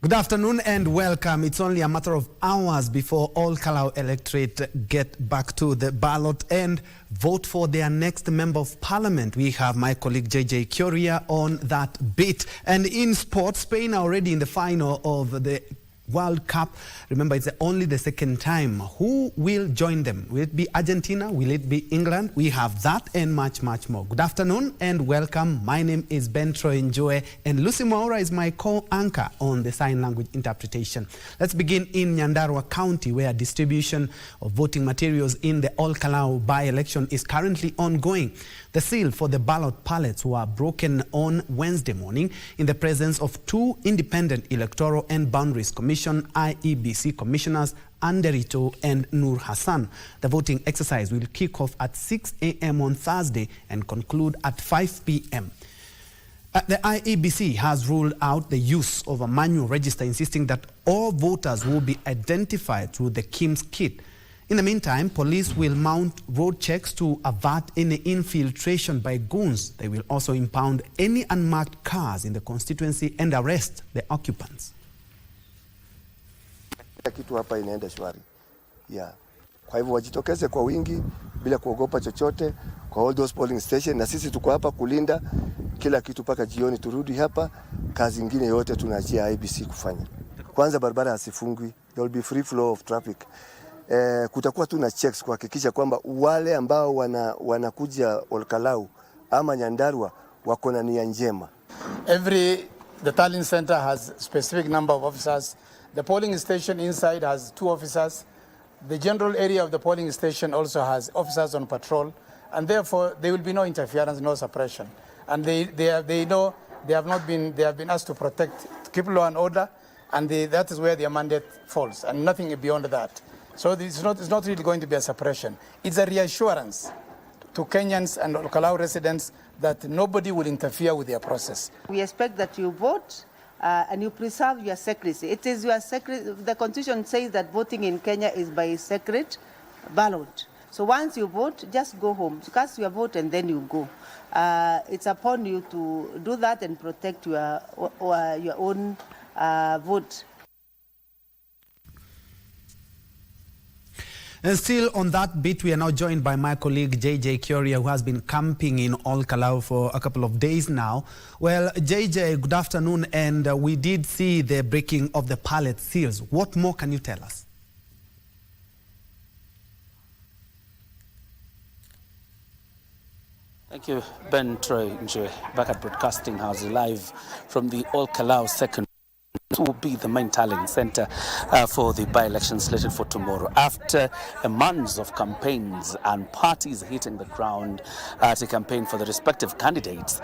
Good afternoon and welcome. It's only a matter of hours before all Kalou electorate get back to the ballot and vote for their next member of parliament. We have my colleague JJ Kyoria on that bit. And in sports, Spain are already in the final of the World Cup. Remember, it's only the second time. Who will join them? Will it be Argentina? Will it be England? We have that and much, much more. Good afternoon and welcome. My name is Njue and Lucy Maura is my co-anchor on the sign language interpretation. Let's begin in Nyandarua County, where distribution of voting materials in the All Kalou by-election is currently ongoing. The seal for the ballot pallets were broken on Wednesday morning in the presence of two independent Electoral and Boundaries Commission IEBC commissioners, Anderito and Nur Hassan. The voting exercise will kick off at 6 a.m. on Thursday and conclude at 5 p.m. The IEBC has ruled out the use of a manual register, insisting that all voters will be identified through the KIMS kit. In the meantime, police will mount road checks to avert any infiltration by goons. They will also impound any unmarked cars in the constituency and arrest the occupants. Kitu hapa inaenda shwari. Yeah. Kwa hivyo wajitokeze kwa wingi bila kuogopa chochote kwa all those polling station, na sisi tuko hapa kulinda kila kitu paka jioni turudi hapa. Kazi nyingine yote tunaachia IBC kufanya. Kwanza barabara hasifungwi. There will be free flow of traffic. Kutakuwa tu na checks kuhakikisha kwamba wale ambao wanakuja Olkalau ama Nyandarua wako na nia njema. The tallying center has specific number of officers. The polling station inside has 2 officers. The general area of the polling station also has officers on patrol, and therefore there will be no interference, no suppression. And they know they have been asked to protect, to keep law and order, and that is where their mandate falls, and nothing beyond that. So it's not really going to be a suppression. It's a reassurance to Kenyans and Kalou residents that nobody will interfere with their process. We expect that you vote and you preserve your secrecy. It is your secret. The Constitution says that voting in Kenya is by secret ballot. So once you vote, just go home, cast your vote, and then you go. It's upon you to do that and protect your own vote. And still on that bit, we are now joined by my colleague JJ Kyoria, who has been camping in All Kalou for a couple of days now. Well, JJ, good afternoon, and we did see the breaking of the pallet seals. What more can you tell us? Thank you, Ben Troy Njue, back at Broadcasting House live from the All Kalou second. Will be the main tallying center for the by-election slated for tomorrow. After months of campaigns and parties hitting the ground to campaign for the respective candidates,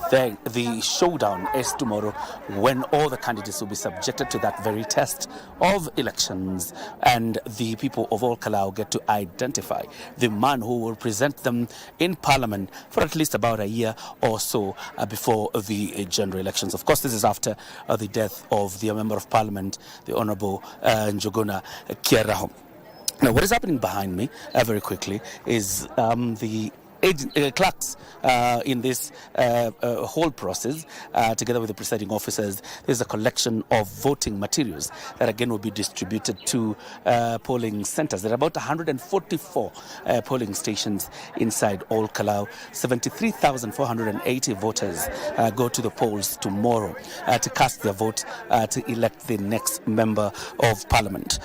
the showdown is tomorrow, when all the candidates will be subjected to that very test of elections, and the people of All Kalou get to identify the man who will present them in Parliament for at least about a year or so before the general elections. Of course, this is after the death of the Member of Parliament, the Honourable Njue Kiaraho. Now, what is happening behind me, very quickly, is the clerks in this whole process, together with the presiding officers. There's a collection of voting materials that again will be distributed to polling centers. There are about 144 polling stations inside All Kalou. 73,480 voters go to the polls tomorrow to cast their vote to elect the next member of Parliament.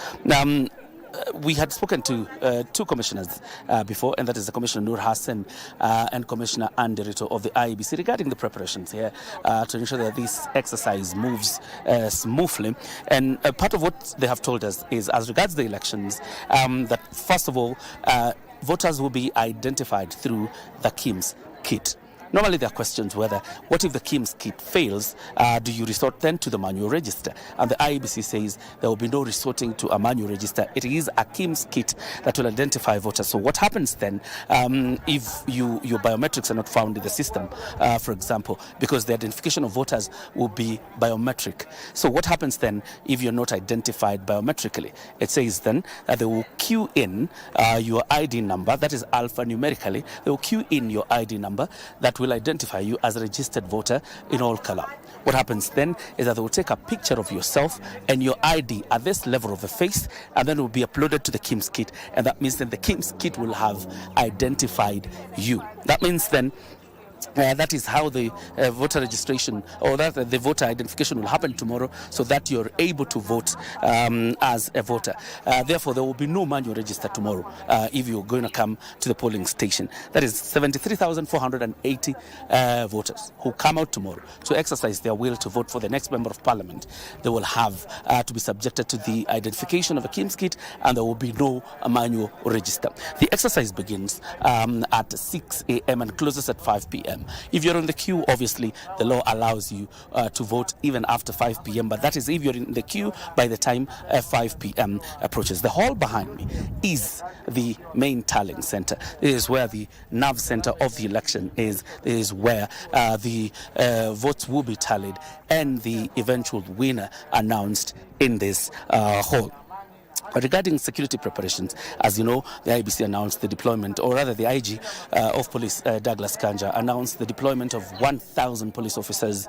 We had spoken to 2 commissioners before, and that is the Commissioner Nur Hassan and Commissioner Anderito of the IEBC, regarding the preparations here to ensure that this exercise moves smoothly. And part of what they have told us is, as regards the elections, that first of all, voters will be identified through the KIMS kit. Normally there are questions whether, what if the KIMS kit fails, do you resort then to the manual register? And the IEBC says there will be no resorting to a manual register. It is a KIMS kit that will identify voters. So what happens then if your biometrics are not found in the system, for example, because the identification of voters will be biometric. So what happens then if you're not identified biometrically? It says then that they will queue in your ID number, that is alphanumerically. They will queue in your ID number that will identify you as a registered voter in all Kalou. What happens then is that they will take a picture of yourself and your ID at this level of the face, and then it will be uploaded to the KIMS kit, and that means that the KIMS kit will have identified you. That means then that is how the voter registration, or that the voter identification will happen tomorrow, so that you're able to vote as a voter. Therefore, there will be no manual register tomorrow if you're going to come to the polling station. That is 73,480 voters who come out tomorrow to exercise their will to vote for the next member of parliament. They will have to be subjected to the identification of a KIMS kit, and there will be no manual register. The exercise begins at 6 a.m. and closes at 5 p.m. If you're in the queue, obviously the law allows you to vote even after 5 p.m. But that is if you're in the queue by the time 5 p.m. approaches. The hall behind me is the main tallying center. This is where the nerve center of the election is. This is where the votes will be tallied and the eventual winner announced in this hall. Regarding security preparations, as you know, the IBC announced the deployment, or rather the IG of Police, Douglas Kanja, announced the deployment of 1,000 police officers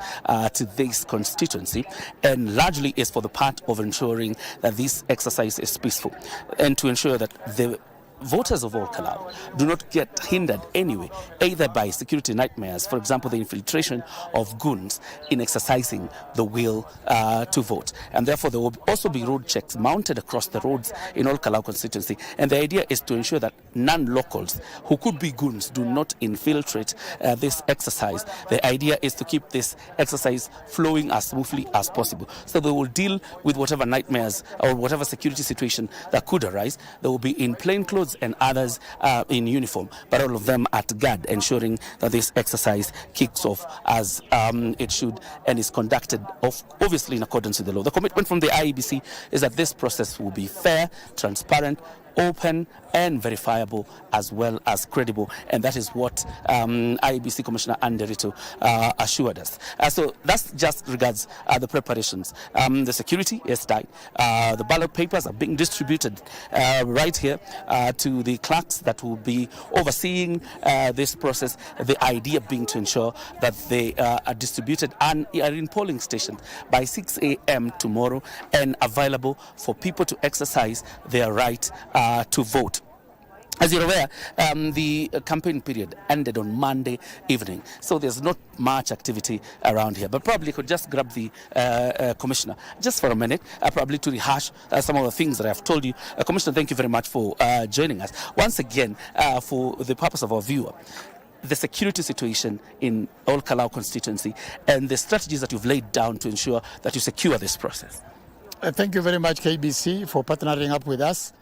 to this constituency, and largely is for the part of ensuring that this exercise is peaceful and to ensure that the voters of all Kalou do not get hindered anyway, either by security nightmares, for example, the infiltration of goons in exercising the will to vote. And therefore, there will also be road checks mounted across the roads in all Kalou constituency. And the idea is to ensure that non-locals who could be goons do not infiltrate this exercise. The idea is to keep this exercise flowing as smoothly as possible. So they will deal with whatever nightmares or whatever security situation that could arise. They will be in plain clothes and others in uniform, but all of them at guard, ensuring that this exercise kicks off as it should and is conducted obviously in accordance with the law. The commitment from the IEBC is that this process will be fair, transparent, open and verifiable, as well as credible, and that is what IEBC Commissioner Anderito assured us. So that's just regards the preparations. The security is tight. The ballot papers are being distributed right here to the clerks that will be overseeing this process. The idea being to ensure that they are distributed and are in polling stations by 6 a.m. tomorrow and available for people to exercise their right to vote. As you're aware, the campaign period ended on Monday evening, so there's not much activity around here. But probably could just grab the Commissioner just for a minute, probably to rehash some of the things that I've told you. Commissioner, thank you very much for joining us. Once again, for the purpose of our viewer, the security situation in all Kalou constituency and the strategies that you've laid down to ensure that you secure this process. Thank you very much, KBC, for partnering up with us.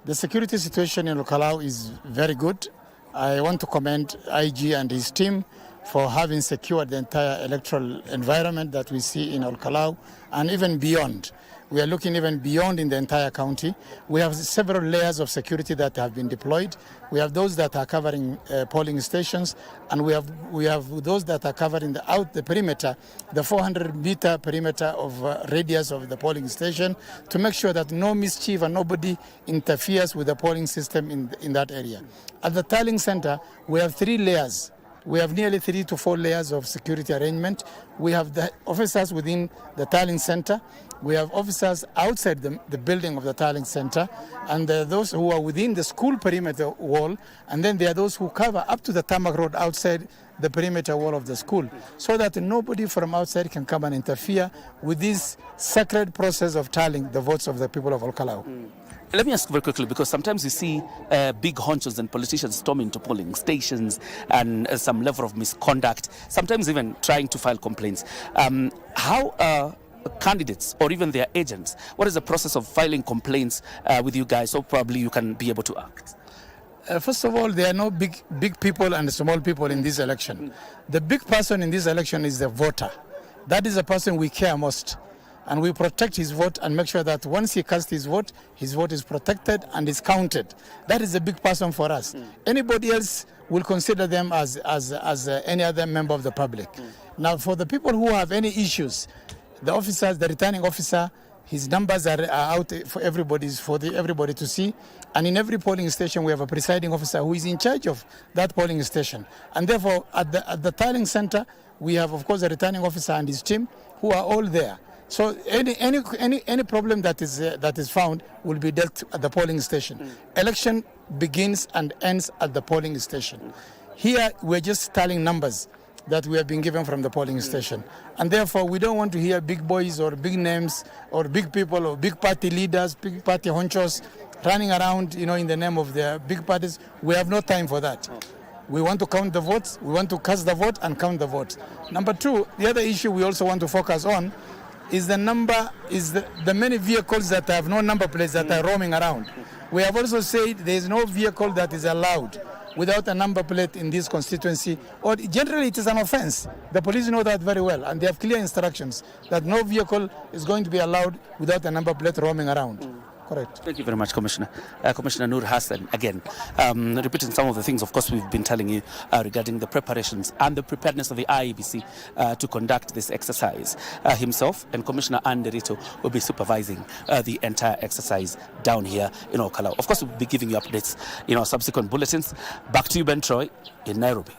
The security situation in Kalou is very good. I want to commend IG and his team for having secured the entire electoral environment that we see in Kalou and even beyond. We are looking even beyond in the entire county. We have several layers of security that have been deployed. We have those that are covering polling stations, and we have those that are covering the perimeter, the 400-meter perimeter of radius of the polling station, to make sure that no mischief and nobody interferes with the polling system in that area. At the tallying center, we have 3 layers. We have nearly 3 to 4 layers of security arrangement. We have the officers within the tallying center. We have officers outside the building of the tallying center, and there are those who are within the school perimeter wall, and then there are those who cover up to the tarmac road outside the perimeter wall of the school, so that nobody from outside can come and interfere with this sacred process of tallying the votes of the people of Kalou. Let me ask very quickly, because sometimes you see big honchos and politicians storming to polling stations and some level of misconduct, sometimes even trying to file complaints. How candidates or even their agents, what is the process of filing complaints with you guys, so probably you can be able to act? First of all, there are no big people and small people in this election. The big person in this election is the voter. That is the person we care most. And we protect his vote and make sure that once he casts his vote is protected and is counted. That is a big person for us. Anybody else will consider them as any other member of the public. Now, for the people who have any issues, the officers, the returning officer His numbers are out for everybody to see. And in every polling station, we have a presiding officer who is in charge of that polling station. And therefore, at the tallying center, we have, of course, a returning officer and his team who are all there. So any problem that is found will be dealt at the polling station. Election begins and ends at the polling station. Here, we're just tallying numbers that we have been given from the polling station. And therefore, we don't want to hear big boys or big names or big people or big party leaders, big party honchos running around, in the name of their big parties. We have no time for that. We want to count the votes, we want to cast the vote and count the votes. Number two, the other issue we also want to focus on is the many vehicles that have no number plates that are roaming around. We have also said there is no vehicle that is allowed without a number plate in this constituency, or generally it is an offense. The police know that very well, and they have clear instructions that no vehicle is going to be allowed without a number plate roaming around. Correct. Thank you very much, Commissioner. Commissioner Nur Hassan, again, repeating some of the things, of course, we've been telling you regarding the preparations and the preparedness of the IEBC to conduct this exercise. Himself and Commissioner Anderito will be supervising the entire exercise down here in Kalou. Of course, we'll be giving you updates in our subsequent bulletins. Back to you, Ben Troy, in Nairobi.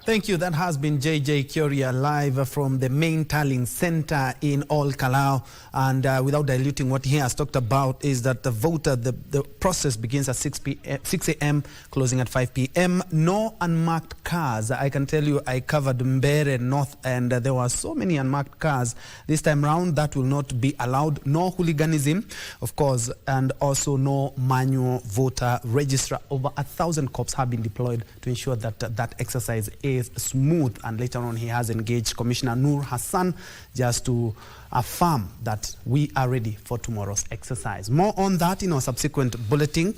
Thank you. That has been JJ Kyoria live from the main tallying center in Kalou. And without diluting what he has talked about is that the process begins at 6 a.m., closing at 5 p.m. No unmarked cars. I can tell you I covered Mbere North and there were so many unmarked cars. This time round that will not be allowed. No hooliganism, of course, and also no manual voter registrar. Over 1,000 cops have been deployed to ensure that that exercise is smooth, and later on he has engaged Commissioner Nur Hassan just to affirm that we are ready for tomorrow's exercise. More on that in our subsequent bulletin.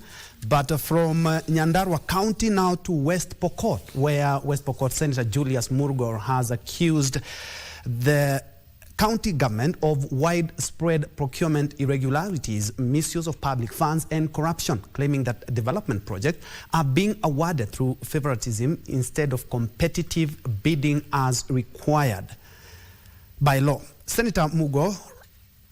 But from Nyandarua County now to West Pokot, where West Pokot Senator Julius Murgor has accused the county government of widespread procurement irregularities, misuse of public funds and corruption, claiming that development projects are being awarded through favoritism instead of competitive bidding as required by law. Senator Mugo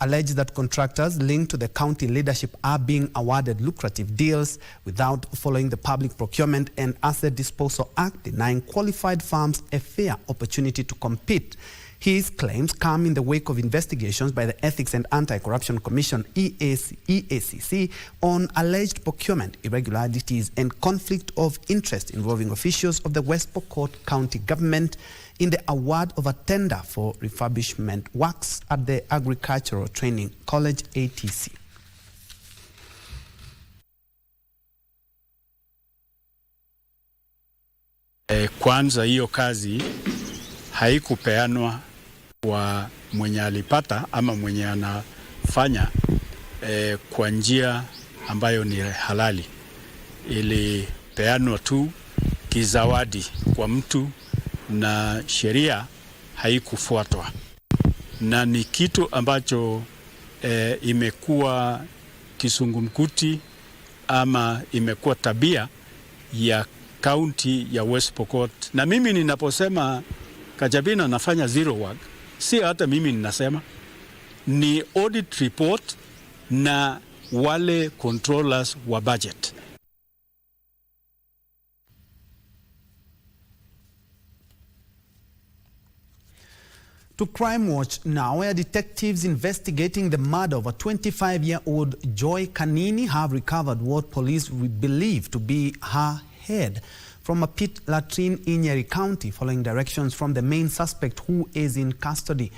alleged that contractors linked to the county leadership are being awarded lucrative deals without following the Public Procurement and Asset Disposal Act, denying qualified firms a fair opportunity to compete. His claims come in the wake of investigations by the Ethics and Anti-Corruption Commission, EACC, on alleged procurement irregularities and conflict of interest involving officials of the West Pokot County government in the award of a tender for refurbishment works at the Agricultural Training College, ATC. Kwanza hiyo kazi haikupeanwa kwa mwenye alipata ama mwenye anafanya kwa njia ambayo ni halali. Ilipeanwa tu kizawadi kwa mtu na sheria haikufuatwa. Na ni kitu ambacho imekuwa kisungumkuti ama imekuwa tabia ya kaunti ya West Pokot. Na mimi ninaposema Kajabina nafanya zero work, si hata mimi ninasema, ni audit report na wale controllers wa budget. To Crime Watch now, where detectives investigating the murder of a 25-year-old Joy Kanini have recovered what police believe to be her head from a pit latrine in Nyeri County, following directions from the main suspect who is in custody.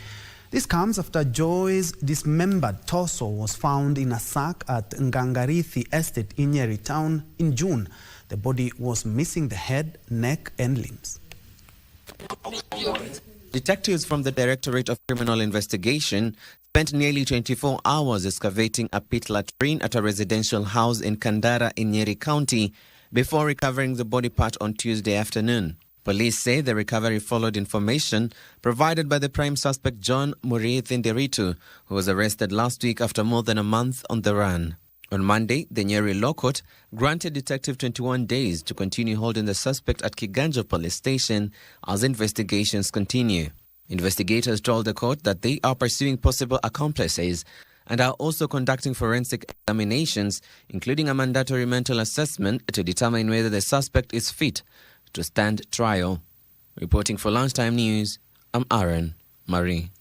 This comes after Joy's dismembered torso was found in a sack at Ngangarithi Estate in Nyeri Town in June. The body was missing the head, neck and limbs. Detectives from the Directorate of Criminal Investigation spent nearly 24 hours excavating a pit latrine at a residential house in Kandara in Nyeri County before recovering the body part on Tuesday afternoon. Police say the recovery followed information provided by the prime suspect John Muriithi Nderitu, who was arrested last week after more than a month on the run. On Monday, the Nyeri Law Court granted Detective 21 days to continue holding the suspect at Kiganjo Police Station as investigations continue. Investigators told the court that they are pursuing possible accomplices and are also conducting forensic examinations, including a mandatory mental assessment to determine whether the suspect is fit to stand trial. Reporting for Lunchtime News, I'm Aaron Marie.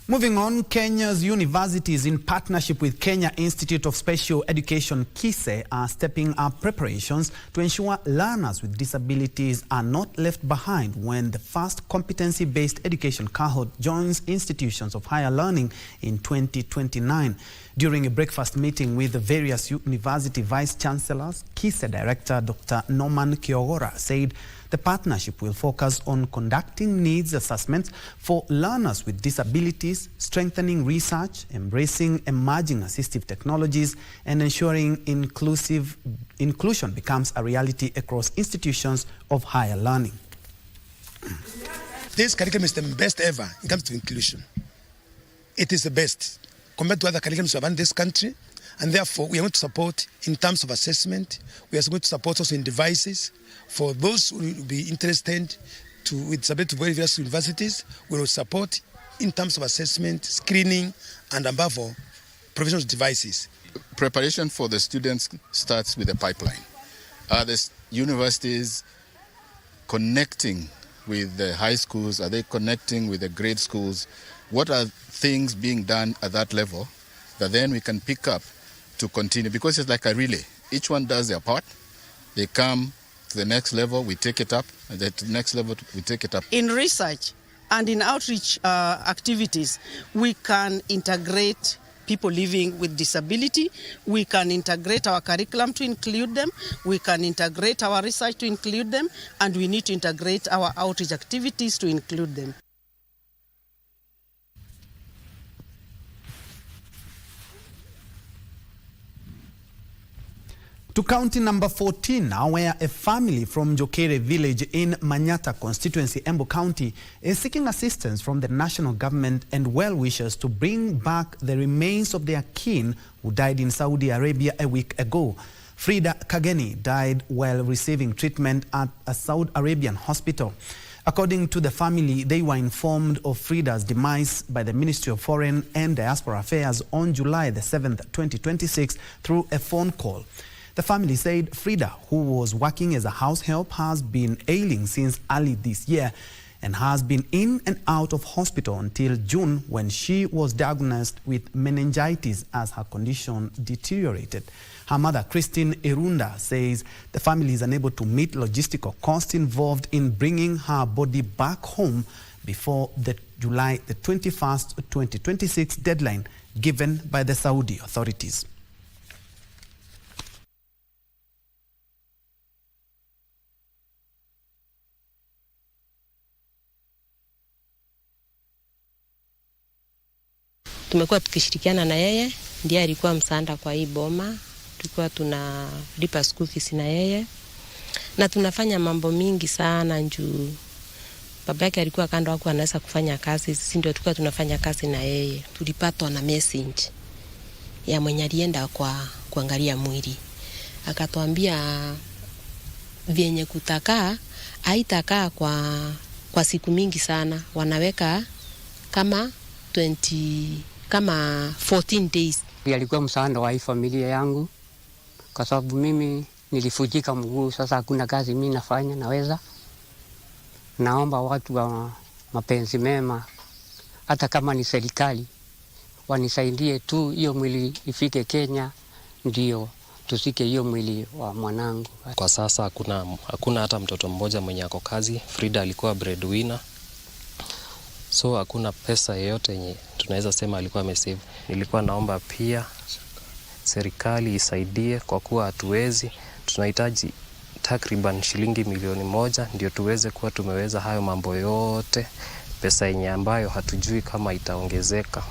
Moving on, Kenya's universities in partnership with Kenya Institute of Special Education KISE are stepping up preparations to ensure learners with disabilities are not left behind when the first competency-based education cohort joins institutions of higher learning in 2029. During a breakfast meeting with the various university vice-chancellors, KISE Director Dr. Norman Kiogora said the partnership will focus on conducting needs assessments for learners with disabilities, strengthening research, embracing emerging assistive technologies, and ensuring inclusion becomes a reality across institutions of higher learning. This curriculum is the best ever when it comes to inclusion. It is the best compared to other curriculums we have in this country, and therefore we are going to support in terms of assessment. We are going to support also in devices. For those who will be interested with subject to various universities, we will support in terms of assessment, screening, and above all, provision of devices. Preparation for the students starts with a pipeline. Are the universities connecting with the high schools? Are they connecting with the grade schools? What are things being done at that level that then we can pick up to continue? Because it's like a relay. Each one does their part. They come to the next level, we take it up, and at the next level, we take it up. In research and in outreach activities, we can integrate people living with disability. We can integrate our curriculum to include them. We can integrate our research to include them. And we need to integrate our outreach activities to include them. To county number 14 now, where a family from Jokere village in Manyata constituency, Embu County, is seeking assistance from the national government and well-wishers to bring back the remains of their kin who died in Saudi Arabia a week ago. Frida Kageni died while receiving treatment at a Saudi Arabian hospital. According to the family, they were informed of Frida's demise by the Ministry of Foreign and Diaspora Affairs on July the 7th, 2026 through a phone call. The family said Frida, who was working as a house help, has been ailing since early this year and has been in and out of hospital until June, when she was diagnosed with meningitis as her condition deteriorated. Her mother, Christine Irunda, says the family is unable to meet logistical costs involved in bringing her body back home before the July the 21st, 2026 deadline given by the Saudi authorities. Tumekuwa tukishirikiana na yeye, ndiye alikuwa msaada kwa hii boma. Tulikuwa tunalipa school fees na yeye. Na tunafanya mambo mingi sana njuu baba yake alikuwa kando wako anaweza kufanya kazi, sisi ndio tulikuwa tunafanya kazi na yeye. Tulipatwa na message ya mwenye alienda kuangalia mwili. Akatuambia vyenye kutakaa haitakaa kwa siku mingi sana. Wanaweka kama 14 days. Alikuwa msaada wa hii familia yangu kwa sababu mimi nilifujika mguu, sasa hakuna kazi mimi nafanya naweza. Naomba watu wa mapenzi mema, hata kama ni serikali, wanisaidie tu hiyo mwili ifike Kenya, ndio tusike hiyo mwili wa mwanangu. Kwa sasa hakuna hata mtoto mmoja mwenye ako kazi. Frida alikuwa breadwinner, so hakuna pesa yoyote yenye tunaweza sema alikuwa amesave. Nilikuwa naomba pia serikali isaidie kwa kuwa hatuwezi. Tunahitaji takriban shilingi milioni 1 ndio tuweze kuwa tumeweza hayo mambo yote, pesa yenye ambayo hatujui kama itaongezeka.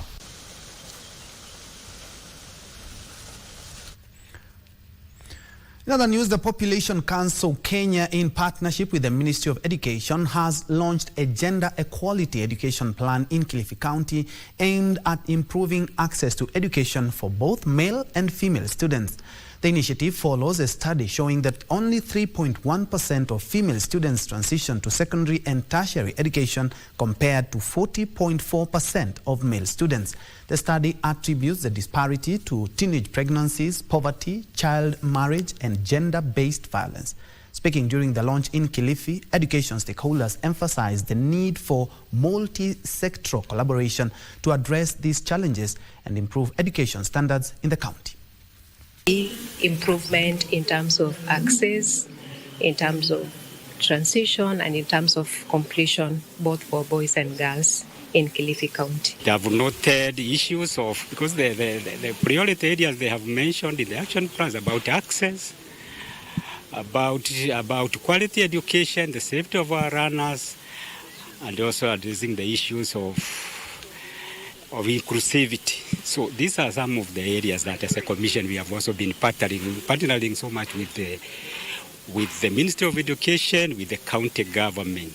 In other news, the Population Council Kenya, in partnership with the Ministry of Education, has launched a gender equality education plan in Kilifi County aimed at improving access to education for both male and female students. The initiative follows a study showing that only 3.1% of female students transition to secondary and tertiary education compared to 40.4% of male students. The study attributes the disparity to teenage pregnancies, poverty, child marriage, and gender-based violence. Speaking during the launch in Kilifi, education stakeholders emphasized the need for multi-sectoral collaboration to address these challenges and improve education standards in the county. Improvement in terms of access, in terms of transition, and in terms of completion, both for boys and girls in Kilifi County. They have noted issues of, because the priority areas they have mentioned in the action plans about access, about quality education, the safety of our runners, and also addressing the issues of inclusivity. So these are some of the areas that as a commission we have also been partnering so much with the Ministry of Education, with the county government.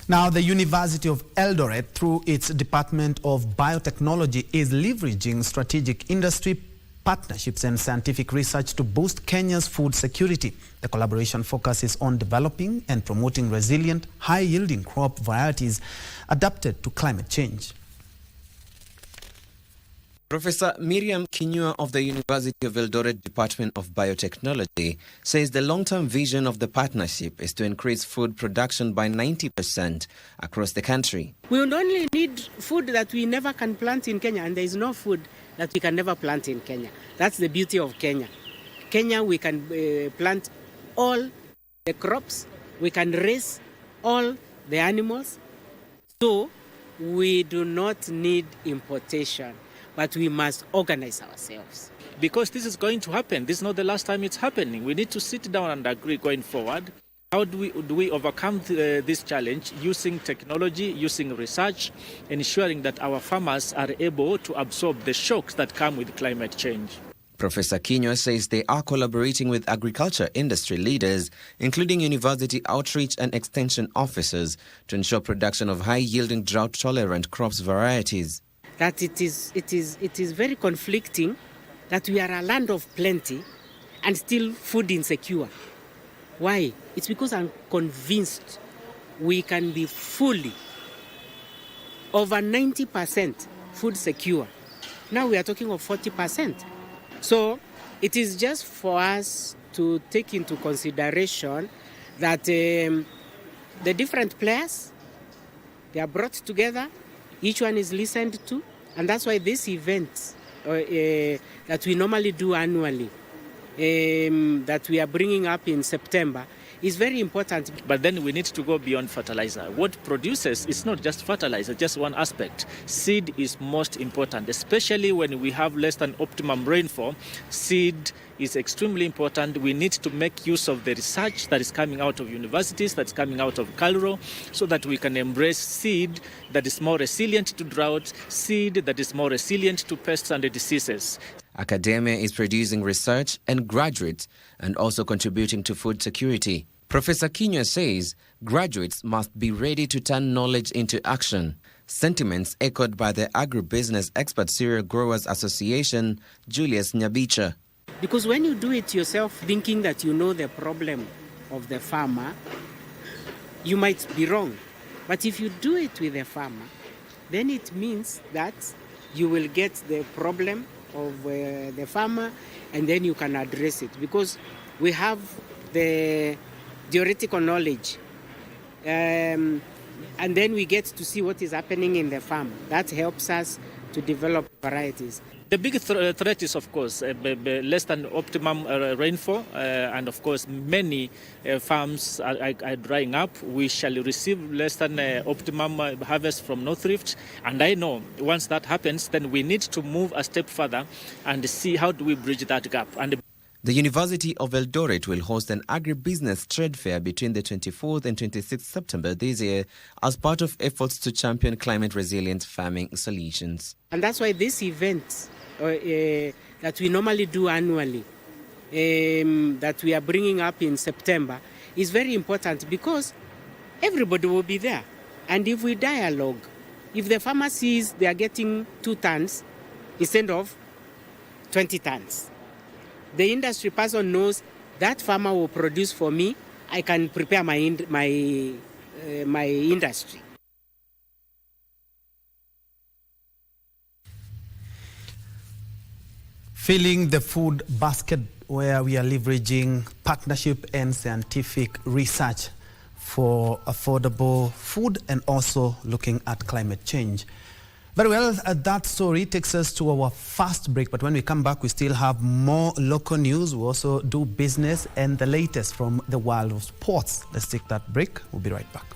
Now, the University of Eldoret, through its Department of Biotechnology, is leveraging strategic industry partnerships and scientific research to boost Kenya's food security. The collaboration focuses on developing and promoting resilient, high-yielding crop varieties adapted to climate change. Professor Miriam Njue of the University of Eldoret Department of Biotechnology says the long-term vision of the partnership is to increase food production by 90% across the country. We will only need food that we never can plant in Kenya, and there is no food that we can never plant in Kenya. That's the beauty of Kenya. Kenya, we can plant all the crops, we can raise all the animals, so we do not need importation. But we must organize ourselves. Because this is going to happen. This is not the last time it's happening. We need to sit down and agree going forward. How do we overcome this challenge using technology, using research, ensuring that our farmers are able to absorb the shocks that come with climate change. Professor Njue says they are collaborating with agriculture industry leaders, including university outreach and extension officers, to ensure production of high-yielding drought-tolerant crops varieties. That it is very conflicting that we are a land of plenty and still food insecure. Why? It's because I'm convinced we can be fully over 90% food secure. Now we are talking of 40%. So it is just for us to take into consideration that the different players, they are brought together. Each one is listened to, and that's why this event that we normally do annually, that we are bringing up in September, is very important. But then we need to go beyond fertilizer. What produces is not just fertilizer, just one aspect. Seed is most important, especially when we have less than optimum rainfall. Seed is extremely important. We need to make use of the research that is coming out of universities, that's coming out of Kalou, so that we can embrace seed that is more resilient to drought, seed that is more resilient to pests and diseases. Academia is producing research and graduates and also contributing to food security. Professor Njue says graduates must be ready to turn knowledge into action. Sentiments echoed by the Agribusiness Expert Cereal Growers Association, Julius Nyabicha. Because when you do it yourself, thinking that you know the problem of the farmer, you might be wrong. But if you do it with the farmer, then it means that you will get the problem of the farmer, and then you can address it. Because we have the theoretical knowledge, and then we get to see what is happening in the farm. That helps us to develop varieties. The biggest threat is, of course, less than optimum rainfall, and of course many farms are drying up. We shall receive less than optimum harvest from North Rift, and I know once that happens, then we need to move a step further and see how do we bridge that gap. And the University of Eldoret will host an agribusiness trade fair between the 24th and 26th September this year as part of efforts to champion climate-resilient farming solutions. And that's why this event that we normally do annually, that we are bringing up in September, is very important because everybody will be there. And if we dialogue, If the farmer sees they are getting 2 tons instead of 20 tons, the industry person knows that farmer will produce for me. I can prepare my industry. Filling the food basket, where we are leveraging partnership and scientific research for affordable food and also looking at climate change. Very well, that story takes us to our first break, but when we come back, we still have more local news. We also do business and the latest from the world of sports. Let's take that break. We'll be right back.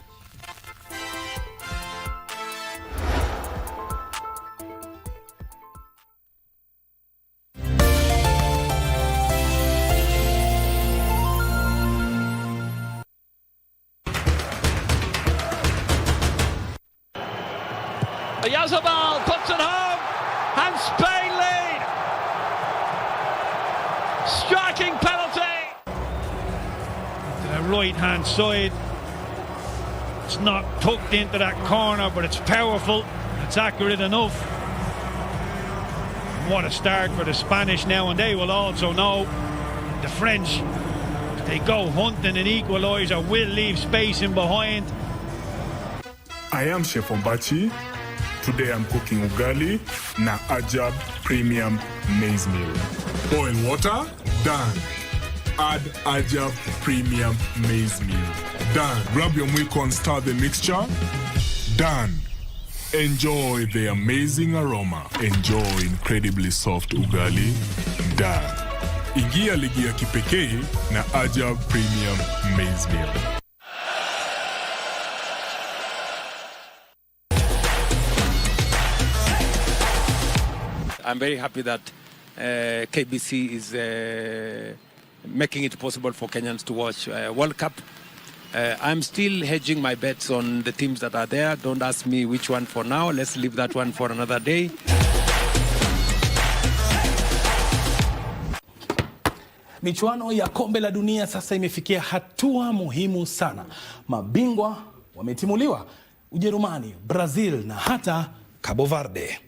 Yazabal puts it home, and Spain lead. Striking penalty. To the right-hand side. It's not tucked into that corner, but it's powerful. It's accurate enough. What a start for the Spanish now, and they will also know the French, if they go hunting an equaliser, will leave space in behind. I am Chef Ombachi. Today I'm cooking ugali na Ajab Premium Maize Meal. Boil water, done. Add Ajab Premium Maize Meal. Done. Grab your mwiko and stir the mixture. Done. Enjoy the amazing aroma. Enjoy incredibly soft ugali. Done. Ingia ligi ya kipekee na Ajab Premium Maize Meal. I'm very happy that KBC is making it possible for Kenyans to watch World Cup. I'm still hedging my bets on the teams that are there. Don't ask me which one for now. Let's leave that one for another day. Michuano ya kombe la dunia sasa imefikia hatua muhimu sana. Mabingwa wametimuliwa: Ujerumani, Brazil na hata Cabo Verde.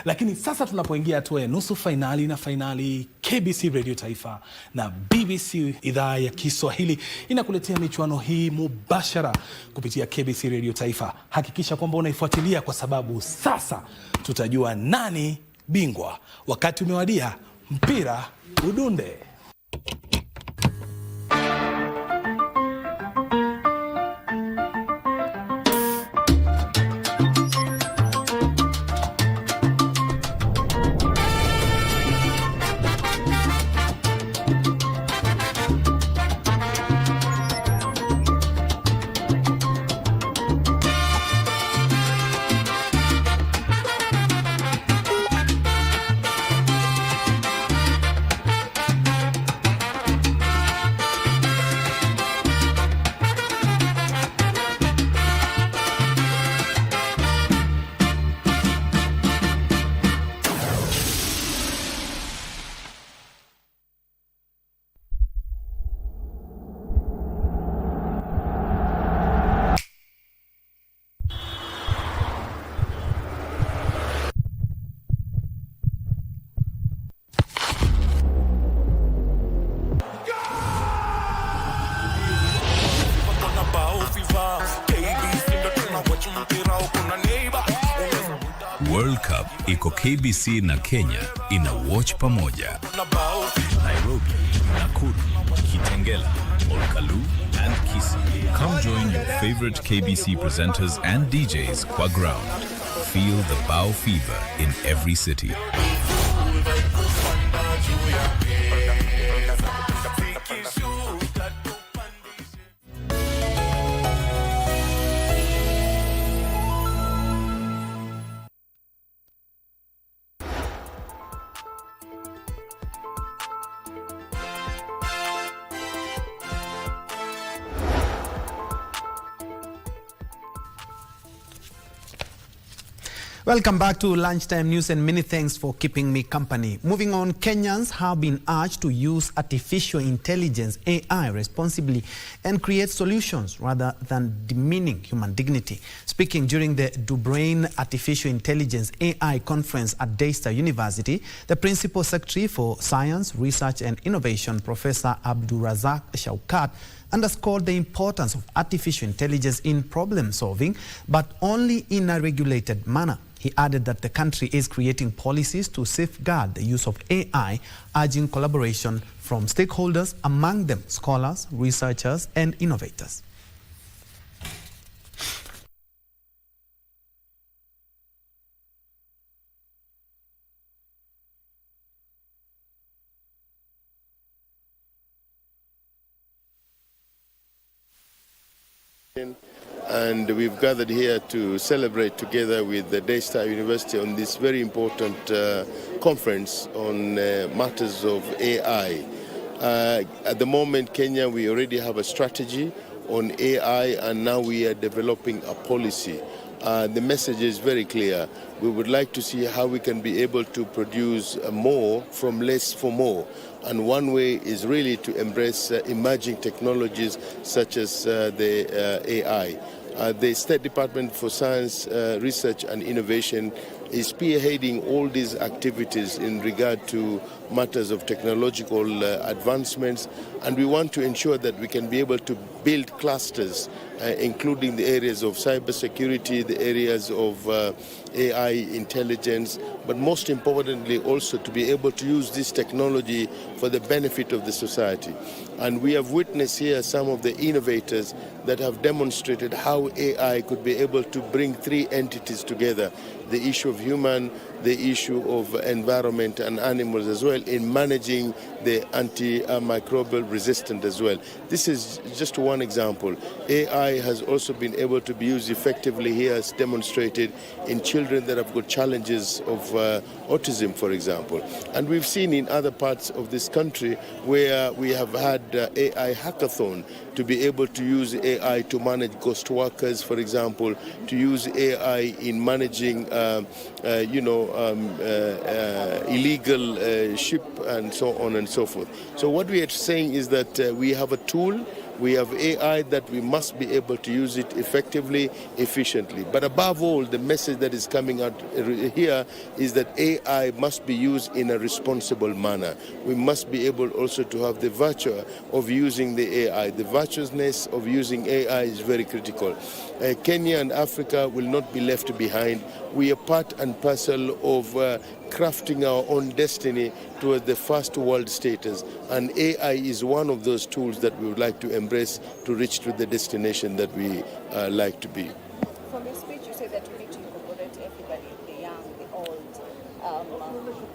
Lakini sasa tunapoingia hatua ya nusu fainali na fainali, KBC Radio Taifa na BBC idhaa ya Kiswahili inakuletea michuano hii mubashara kupitia KBC Radio Taifa. Hakikisha kwamba unaifuatilia, kwa sababu sasa tutajua nani bingwa. Wakati umewadia, mpira udunde. World Cup iko KBC na Kenya ina watch pamoja. Nairobi, Nakuru, Kitengela, Kalou and Kisii. Come join your favorite KBC presenters and DJs kwa ground. Feel the bow fever in every city. Welcome back to Lunchtime News and many thanks for keeping me company. Moving on, Kenyans have been urged to use artificial intelligence, AI, responsibly and create solutions rather than demeaning human dignity. Speaking during the Dubrain Artificial Intelligence AI conference at Daystar University, the Principal Secretary for Science, Research and Innovation, Professor Abdurazak Shaukat, underscored the importance of artificial intelligence in problem solving, but only in a regulated manner. He added that the country is creating policies to safeguard the use of AI, urging collaboration from stakeholders, among them scholars, researchers, and innovators. And we've gathered here to celebrate together with the Daystar University on this very important conference on matters of AI. At the moment, Kenya, we already have a strategy on AI, and now we are developing a policy. The message is very clear. We would like to see how we can be able to produce more from less for more. And one way is really to embrace emerging technologies such as the AI. The State Department for Science, Research and Innovation is spearheading all these activities in regard to matters of technological advancements, and we want to ensure that we can be able to build clusters, including the areas of cybersecurity, the areas of AI intelligence, but most importantly also to be able to use this technology for the benefit of the society. And we have witnessed here some of the innovators that have demonstrated how AI could be able to bring three entities together: the issue of human, the issue of environment and animals as well, in managing the antimicrobial resistant as well. This is just one example. AI has also been able to be used effectively here, as demonstrated in children that have got challenges of autism, for example. And we've seen in other parts of this country where we have had AI hackathon to be able to use AI to manage ghost workers, for example, to use AI in managing illegal ship and so on and so forth. So what we are saying is that we have a tool, we have AI that we must be able to use it effectively, efficiently. But above all, the message that is coming out here is that AI must be used in a responsible manner. We must be able also to have the virtue of using the AI. The virtuousness of using AI is very critical. Kenya and Africa will not be left behind. We are part and parcel of crafting our own destiny towards the first world status, and AI is one of those tools that we would like to embrace to reach to the destination that we like to be. From your speech, you said that we need to incorporate everybody, the young, the old,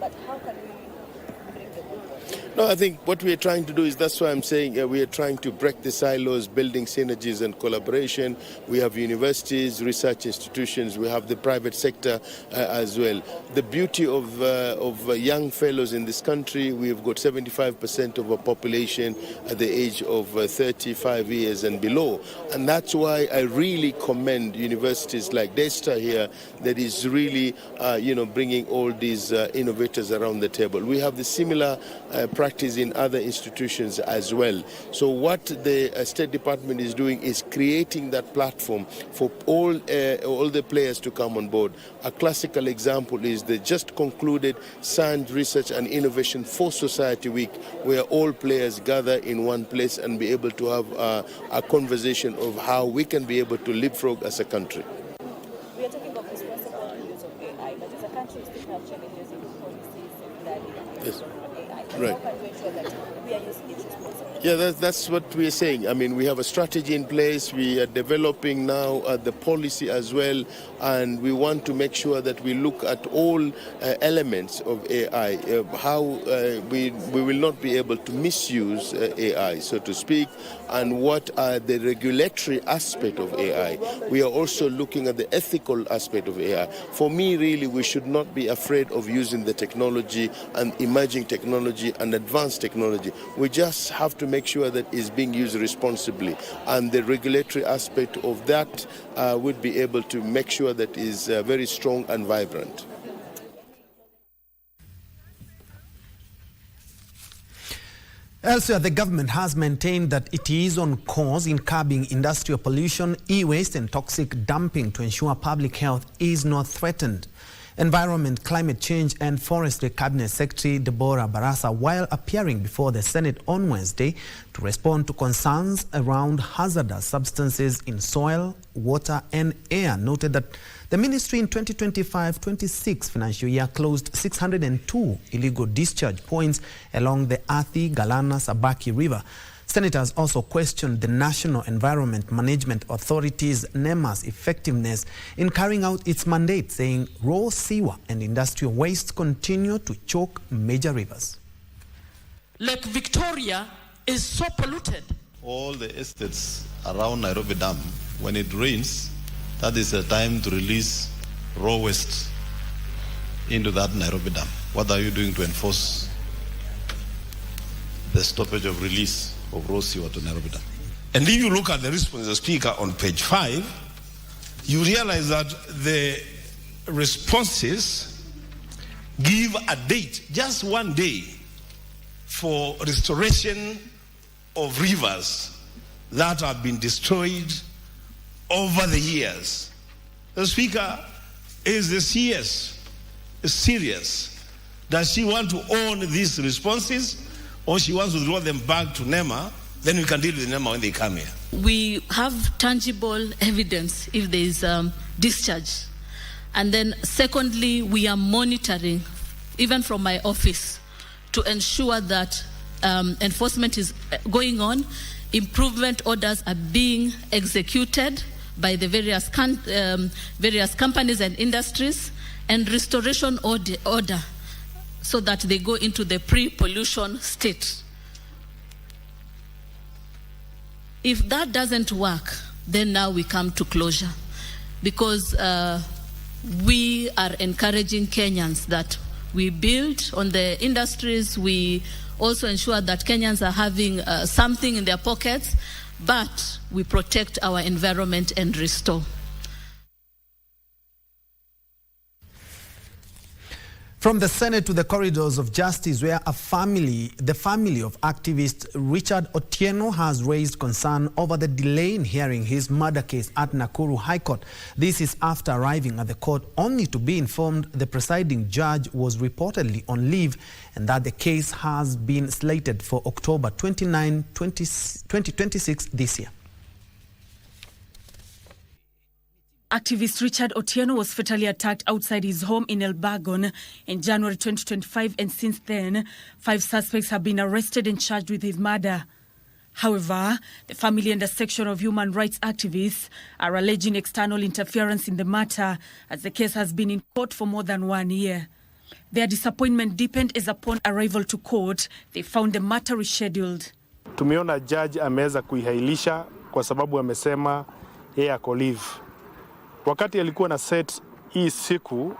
but how can we bring the good? No, I think what we are trying to do is, that's why I'm saying we are trying to break the silos, building synergies and collaboration. We have universities, research institutions, we have the private sector as well. The beauty of young fellows in this country, we've got 75% of our population at the age of 35 years and below. And that's why I really commend universities like Daystar here that is really, bringing all these innovators around the table. We have the similar practice in other institutions as well. So what the State Department is doing is creating that platform for all the players to come on board. A classical example is the just concluded Science, Research and Innovation for Society Week, where all players gather in one place and be able to have a conversation of how we can be able to leapfrog as a country. We are talking of responsible use of AI, but as a country we still have challenges in policies and the use of AI. Right. How can we ensure that we are using it responsibly? Yeah, that's what we're saying. I mean, we have a strategy in place. We are developing now the policy as well, and we want to make sure that we look at all elements of AI, how we will not be able to misuse AI, so to speak, and what are the regulatory aspect of AI. We are also looking at the ethical aspect of AI. For me, really, we should not be afraid of using the technology and emerging technology technology and advanced technology. We just have to make sure that it's being used responsibly, and the regulatory aspect of that would be able to make sure that is very strong and vibrant. Elsewhere, the government has maintained that it is on course in curbing industrial pollution, e-waste and toxic dumping to ensure public health is not threatened. Environment, Climate Change and Forestry Cabinet Secretary Deborah Barasa, while appearing before the Senate on Wednesday to respond to concerns around hazardous substances in soil, water and air, noted that the ministry in 2025-26 financial year closed 602 illegal discharge points along the Athi, Galana, Sabaki River. Senators also questioned the National Environment Management Authority's NEMA's effectiveness in carrying out its mandate, saying raw sewer and industrial waste continue to choke major rivers. Lake Victoria is so polluted. All the estates around Nairobi Dam, when it rains, that is the time to release raw waste into that Nairobi Dam. What are you doing to enforce the stoppage of release of raw sewer to Nairobi Dam? And if you look at the response of the Speaker on page 5, you realize that the responses give a date, just one day, for restoration of rivers that have been destroyed over the years. The Speaker is serious. Does she want to own these responses, or she wants to draw them back to NEMA? Then we can deal with NEMA when they come here. We have tangible evidence if there is discharge. And then secondly, we are monitoring, even from my office, to ensure that enforcement is going on, improvement orders are being executed by the various companies and industries, and restoration order so that they go into the pre-pollution state. If that doesn't work, then now we come to closure, because we are encouraging Kenyans that we build on the industries. We also ensure that Kenyans are having something in their pockets, but we protect our environment and restore. From the Senate to the corridors of justice, where the family of activist Richard Otieno has raised concern over the delay in hearing his murder case at Nakuru High Court. This is after arriving at the court only to be informed the presiding judge was reportedly on leave and that the case has been slated for October 29, 2026 this year. Activist Richard Otieno was fatally attacked outside his home in Elbagon in January 2025, and since then, 5 suspects have been arrested and charged with his murder. However, the family and a section of human rights activists are alleging external interference in the matter, as the case has been in court for more than 1 year. Their disappointment deepened as upon arrival to court, they found the matter rescheduled. Tumeona judge ameweza kuihailisha kwa sababu amesema yeye ako leave. Wakati alikuwa na set hii siku,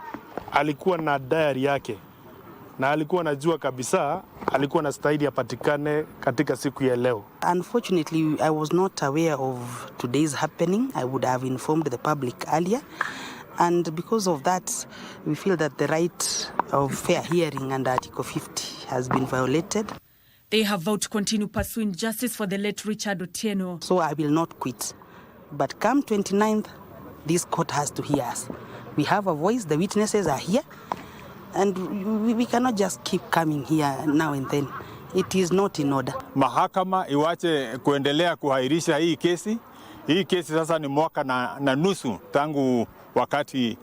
alikuwa na diary yake na alikuwa anajua kabisa alikuwa na stahili apatikane katika siku ya leo. Unfortunately, I was not aware of today's happening. I would have informed the public earlier, and because of that, we feel that the right of fair hearing under Article 50 has been violated. They have vowed to continue pursuing justice for the late Richard Otieno. So I will not quit, but come 29th, this court has to hear us. We have a voice, the witnesses are here, and we cannot just keep coming here now and then. It is not in order. Mahakama iwache kuendelea kuhairisha hii kesi. Hii kesi sasa ni mwaka na nusu tangu wakati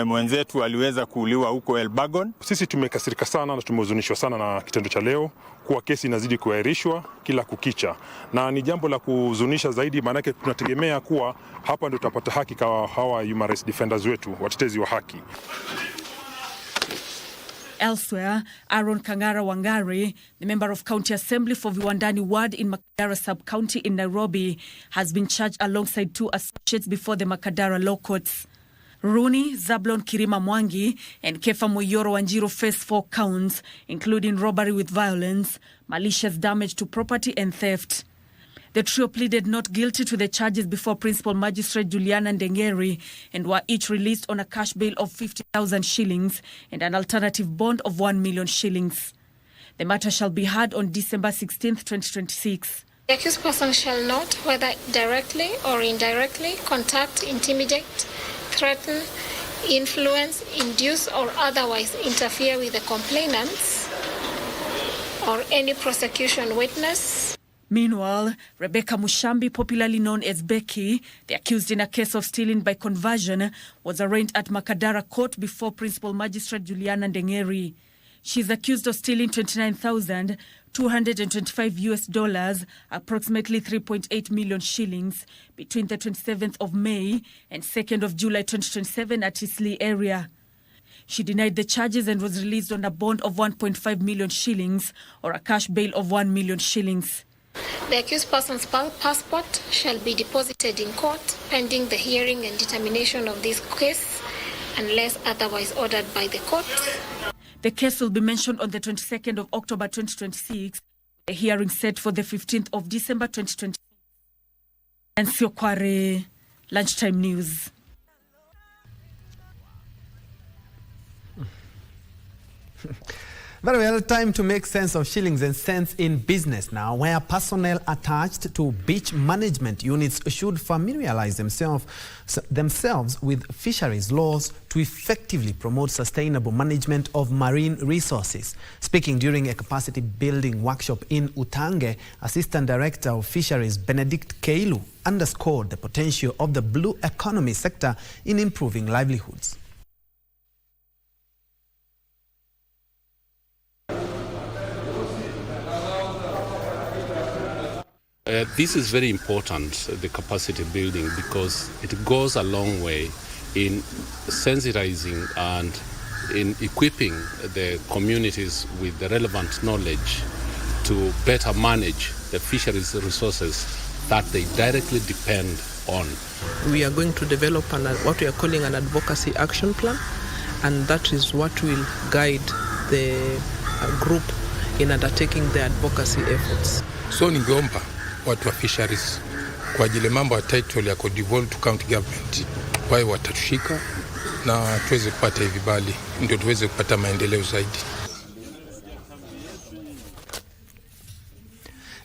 mwenzetu aliweza kuuliwa huko Elbagon. Sisi tumekasirika sana na tumehuzunishwa sana na kitendo cha leo, kuwa kesi inazidi kuahirishwa kila kukicha, na ni jambo la kuhuzunisha zaidi, maana yake tunategemea kuwa hapa ndio tutapata haki kwa hawa human rights defenders wetu, watetezi wa haki. Elsewhere, Aaron Kangara Wangari, the member of County Assembly for Viwandani Ward in Makadara Sub-County in Nairobi, has been charged alongside 2 associates before the Makadara Law Courts. Rooney, Zablon Kirima Mwangi, and Kefa Moyoro Wanjiru face 4 counts, including robbery with violence, malicious damage to property, and theft. The trio pleaded not guilty to the charges before Principal Magistrate Juliana Ndengeri and were each released on a cash bail of 50,000 shillings and an alternative bond of 1 million shillings. The matter shall be heard on December 16, 2026. The accused person shall not, whether directly or indirectly, contact, intimidate, threaten, influence, induce, or otherwise interfere with the complainants or any prosecution witness. Meanwhile, Rebecca Mushambi, popularly known as Becky, the accused in a case of stealing by conversion, was arraigned at Makadara Court before Principal Magistrate Juliana Ndengeri. She is accused of stealing $29,225, approximately 3.8 million shillings, between the 27th of May and 2nd of July 2027 at Eastleigh area. She denied the charges and was released on a bond of 1.5 million shillings or a cash bail of 1 million shillings. The accused person's passport shall be deposited in court pending the hearing and determination of this case, unless otherwise ordered by the court. The case will be mentioned on the 22nd of October 2026, a hearing set for the 15th of December 2026. And Siokware, Lunchtime News. Very well, time to make sense of shillings and cents in business now, where personnel attached to beach management units should familiarize themselves with fisheries laws to effectively promote sustainable management of marine resources. Speaking during a capacity building workshop in Utange, Assistant Director of Fisheries Benedict Kalou underscored the potential of the blue economy sector in improving livelihoods. This is very important, the capacity building, because it goes a long way in sensitizing and in equipping the communities with the relevant knowledge to better manage the fisheries resources that they directly depend on. We are going to develop what we are calling an advocacy action plan, and that is what will guide the group in undertaking the advocacy efforts. So ningeomba watu wa fisheries kwa ajili mambo ya title ya devolve to county government wao watatushika na tuweze kupata vibali ndio tuweze kupata maendeleo zaidi.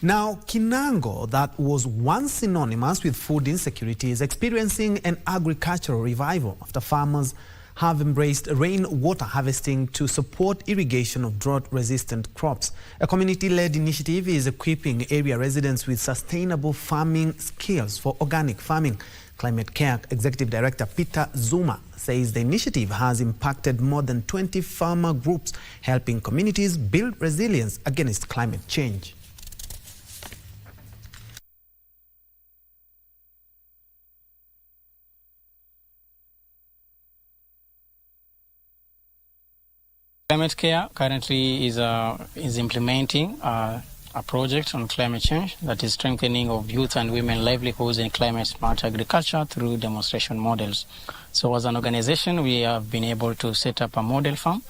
Now, Kinango, that was once synonymous with food insecurity, is experiencing an agricultural revival after farmers have embraced rainwater harvesting to support irrigation of drought-resistant crops. A community-led initiative is equipping area residents with sustainable farming skills for organic farming. Climate Care Executive Director Peter Zuma says the initiative has impacted more than 20 farmer groups, helping communities build resilience against climate change. Climate Care currently is implementing a project on climate change that is strengthening of youth and women livelihoods in climate-smart agriculture through demonstration models. So as an organization, we have been able to set up a model farm,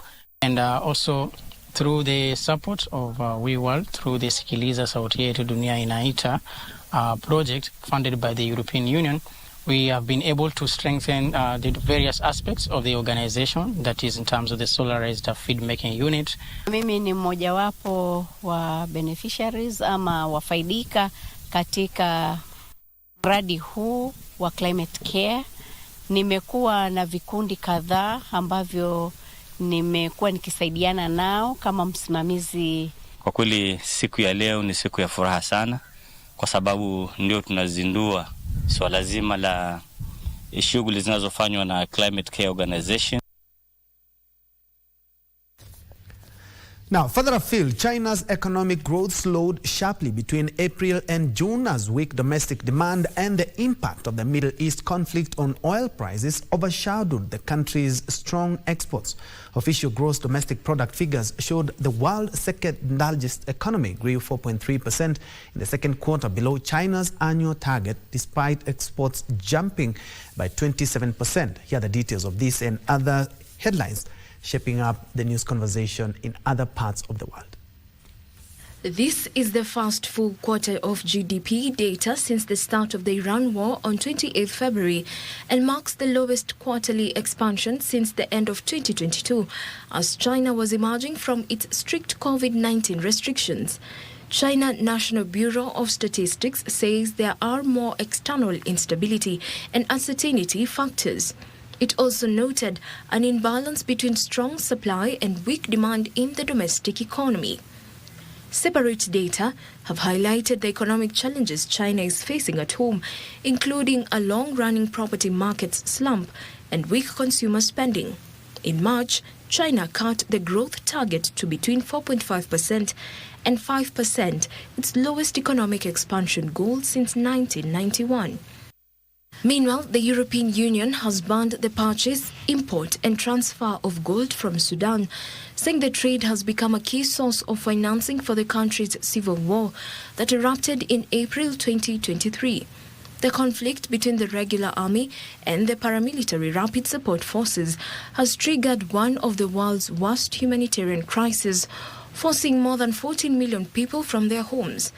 and also through the support of WeWorld, through the Sikiliza Sauti Yetu Dunia Inaita project funded by the European Union, we have been able to strengthen the various aspects of the organization, that is in terms of the solarized feed making unit. Mimi ni mmojawapo wa beneficiaries ama wafaidika katika mradi huu wa Climate Care. Nimekuwa na vikundi kadhaa ambavyo nimekuwa nikisaidiana nao kama msimamizi. Kwa kweli siku ya leo ni siku ya furaha sana, kwa sababu ndio tunazindua swala zima la shughuli zinazofanywa na Climate Care Organization. Now, further afield, China's economic growth slowed sharply between April and June as weak domestic demand and the impact of the Middle East conflict on oil prices overshadowed the country's strong exports. Official gross domestic product figures showed the world's second largest economy grew 4.3% in the second quarter, below China's annual target, despite exports jumping by 27%. Here are the details of this and other headlines shaping up the news conversation in other parts of the world. This is the first full quarter of GDP data since the start of the Iran war on 28 February and marks the lowest quarterly expansion since the end of 2022 as China was emerging from its strict COVID-19 restrictions. China National Bureau of Statistics says there are more external instability and uncertainty factors. It also noted an imbalance between strong supply and weak demand in the domestic economy. Separate data have highlighted the economic challenges China is facing at home, including a long-running property market slump and weak consumer spending. In March, China cut the growth target to between 4.5% and 5%, its lowest economic expansion goal since 1991. Meanwhile, the European Union has banned the purchase, import and transfer of gold from Sudan, saying the trade has become a key source of financing for the country's civil war that erupted in April 2023. The conflict between the regular army and the paramilitary rapid support forces has triggered one of the world's worst humanitarian crises, forcing more than 14 million people from their homes.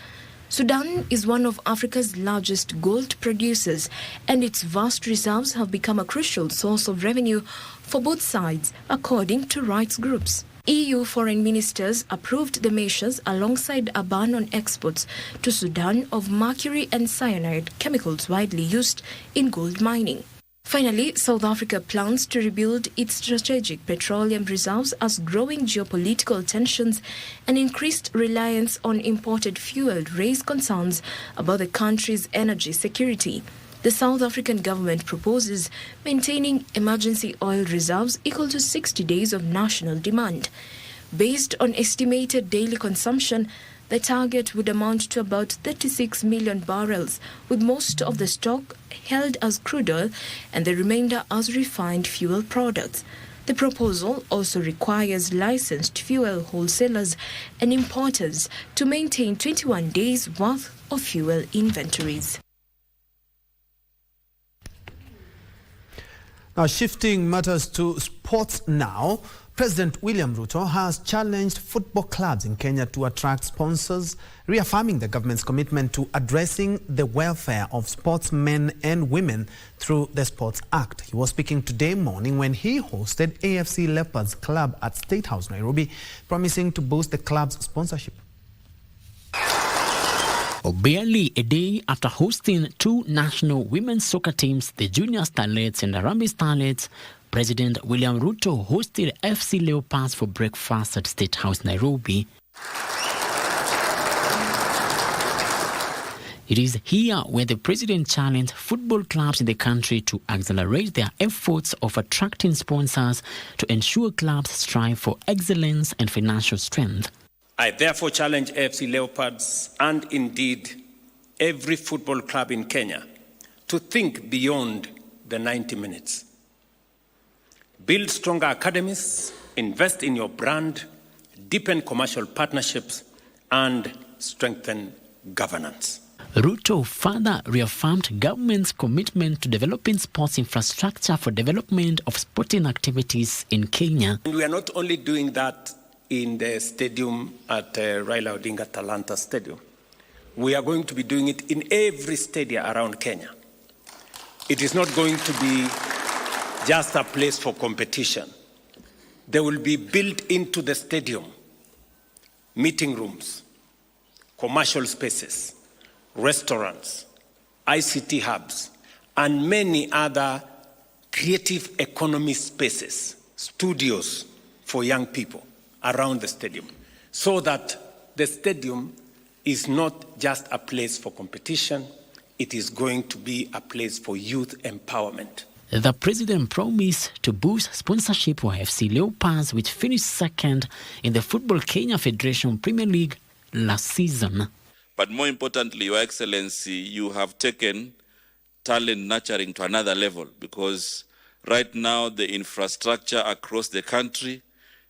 Sudan is one of Africa's largest gold producers, and its vast reserves have become a crucial source of revenue for both sides, according to rights groups. EU foreign ministers approved the measures alongside a ban on exports to Sudan of mercury and cyanide, chemicals widely used in gold mining. Finally, South Africa plans to rebuild its strategic petroleum reserves as growing geopolitical tensions and increased reliance on imported fuel raise concerns about the country's energy security. The South African government proposes maintaining emergency oil reserves equal to 60 days of national demand. Based on estimated daily consumption, the target would amount to about 36 million barrels, with most of the stock held as crude oil and the remainder as refined fuel products. The proposal also requires licensed fuel wholesalers and importers to maintain 21 days' worth of fuel inventories. Now, shifting matters to sports now, President William Ruto has challenged football clubs in Kenya to attract sponsors, reaffirming the government's commitment to addressing the welfare of sportsmen and women through the Sports Act. He was speaking today morning when he hosted AFC Leopards Club at State House, Nairobi, promising to boost the club's sponsorship. Barely a day after hosting two national women's soccer teams, the Junior Starlets and Harambee Starlets, President William Ruto hosted FC Leopards for breakfast at State House, Nairobi. It is here where the president challenged football clubs in the country to accelerate their efforts of attracting sponsors to ensure clubs strive for excellence and financial strength. I therefore challenge AFC Leopards and indeed every football club in Kenya to think beyond the 90 minutes. Build stronger academies, invest in your brand, deepen commercial partnerships, and strengthen governance. Ruto further reaffirmed government's commitment to developing sports infrastructure for development of sporting activities in Kenya. And we are not only doing that in the stadium at Raila Odinga Talanta Stadium. We are going to be doing it in every stadium around Kenya. It is not going to be just a place for competition. There will be built into the stadium meeting rooms, commercial spaces, restaurants, ICT hubs, and many other creative economy spaces, studios for young people around the stadium, so that the stadium is not just a place for competition, it is going to be a place for youth empowerment. The president promised to boost sponsorship for FC Leopards, which finished second in the Football Kenya Federation Premier League last season. But more importantly, Your Excellency, you have taken talent nurturing to another level, because right now the infrastructure across the country,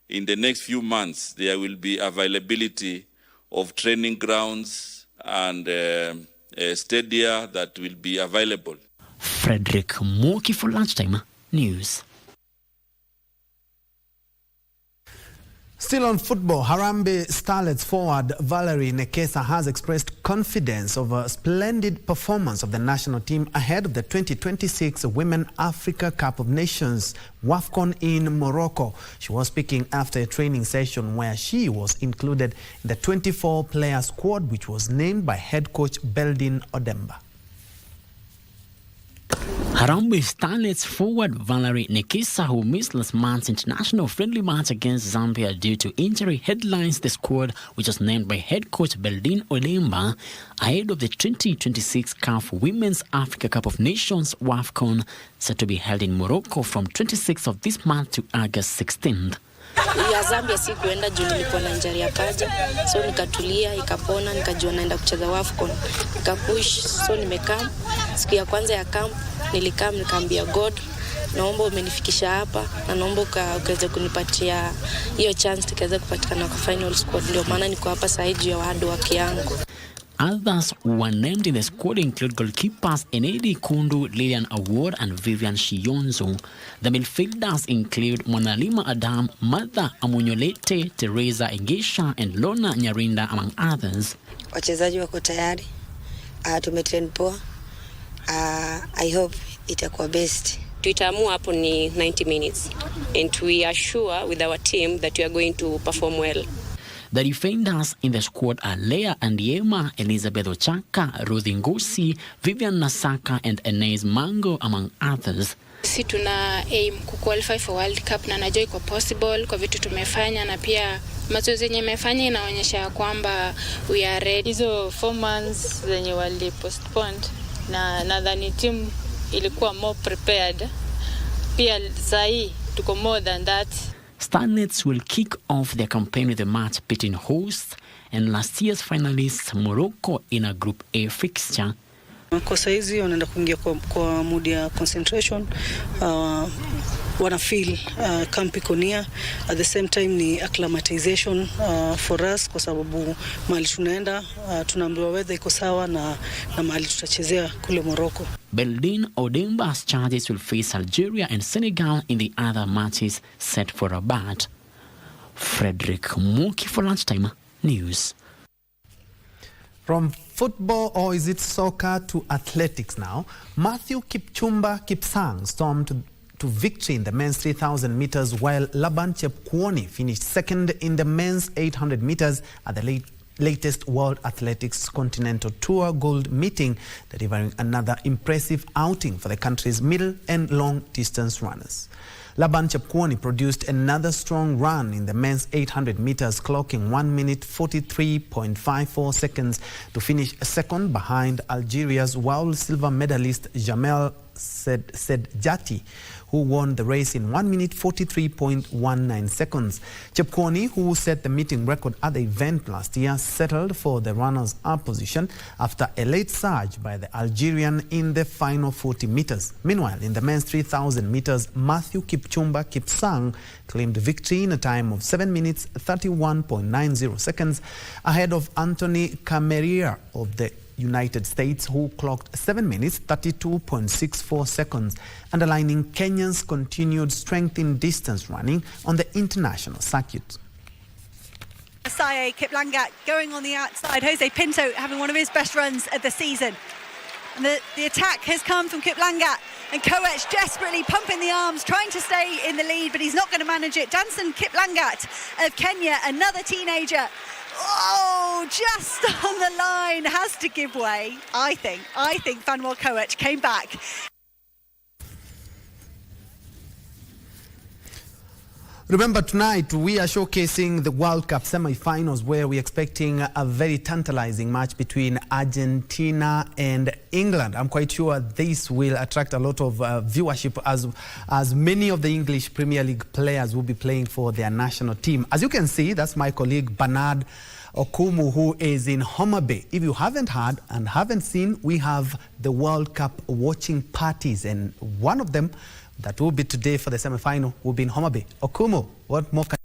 in the next few months, there will be availability of training grounds and stadia that will be available. Frederick Moki for Lunchtime News. Still on football, Harambee Starlets forward Valerie Nekesa has expressed confidence of a splendid performance of the national team ahead of the 2026 Women Africa Cup of Nations WAFCON in Morocco. She was speaking after a training session where she was included in the 24-player squad, which was named by head coach Beldin Odemba. Harambee Starlets forward Valerie Nekesa, who missed last month's international friendly match against Zambia due to injury, headlines the squad, which was named by head coach Beldin Odemba ahead of the 2026 CAF Women's Africa Cup of Nations WAFCON, set to be held in Morocco from 26th of this month to August 16th. Ya Zambia si kuenda juu nilikuwa na injury ya paja, so nikatulia, ikapona, nikajua naenda kucheza WAFCON, nikapush, so nimekaa. Siku ya kwanza ya camp nilikaa, nikaambia God, naomba umenifikisha hapa na naomba ukaweze kunipatia hiyo chance tukaweza kupatikana kwa final squad. Ndio maana niko hapa sasa juu ya hard work yangu. Others who were named in the squad include goalkeepers Enedi Kundu, Lilian Award, and Vivian Shionzo. The midfielders include Monalima Adam, Martha Amunyolete, Teresa Engesha, and Lona Nyarinda, among others. Wachezaji wako tayari. Tumetrain poa. I hope itakuwa best. Tuitaamua hapo ni 90 minutes. And we are sure with our team that we are going to perform well. The defenders in the squad are Leah Andiema, Elizabeth Ochaka, Ruthi Ngosi, Vivian Nasaka, and Enes Mango, among others. Si tuna aim kuqualify for World Cup na najua iko possible kwa vitu tumefanya, na pia mazoezi yenye tumefanya inaonyesha kwamba we are ready. Hizo 4 months zenye wali postponed na nadhani team ilikuwa more prepared. Pia sahi tuko more than that. Starlets will kick off their campaign with a match between hosts and last year's finalists Morocco in a Group A fixture. Kwa saizi wanaenda kuingia kwa mood ya concentration, wana feel camp iko near. At the same time ni acclimatization for us, kwa sababu mahali tunaenda tunaambiwa weather iko sawa na mahali tutachezea kule Morocco. Beldin Odemba's charges will face Algeria and Senegal in the other matches set for Rabat. Frederick Moki for Lunchtime News. From football, or is it soccer, to athletics now, Matthew Kipchumba Kipsang stormed to victory in the men's 3,000 meters, while Laban Chepkwony finished second in the men's 800 meters at the latest World Athletics Continental Tour Gold meeting, delivering another impressive outing for the country's middle and long distance runners. Laban Chepkwony produced another strong run in the men's 800 meters, clocking 1 minute 43.54 seconds to finish second behind Algeria's world silver medalist Jamel Sedjati, who won the race in 1 minute 43.19 seconds. Chepkwony, who set the meeting record at the event last year, settled for the runners-up position after a late surge by the Algerian in the final 40 meters. Meanwhile, in the men's 3,000 meters, Matthew Kipchumba Kipsang claimed victory in a time of 7 minutes 31.90 seconds ahead of Anthony Cameria of the United States, who clocked 7 minutes 32.64 seconds, underlining Kenya's continued strength in distance running on the international circuit. Saye Kiplangat going on the outside. Jose Pinto having one of his best runs of the season. And the attack has come from Kiplangat, and Koech desperately pumping the arms, trying to stay in the lead, but he's not going to manage it. Danson Kiplangat of Kenya, another teenager. Oh, just on the line, has to give way. I think Fanwell Koech came back. Remember, tonight we are showcasing the World Cup semi-finals where we're expecting a very tantalizing match between Argentina and England. I'm quite sure this will attract a lot of viewership as many of the English Premier League players will be playing for their national team. As you can see, that's my colleague Bernard Okumu, who is in Homa Bay. If you haven't heard and haven't seen, we have the World Cup watching parties, and one of them that will be today for the semi-final will be in Homa Bay. Okumu, what more can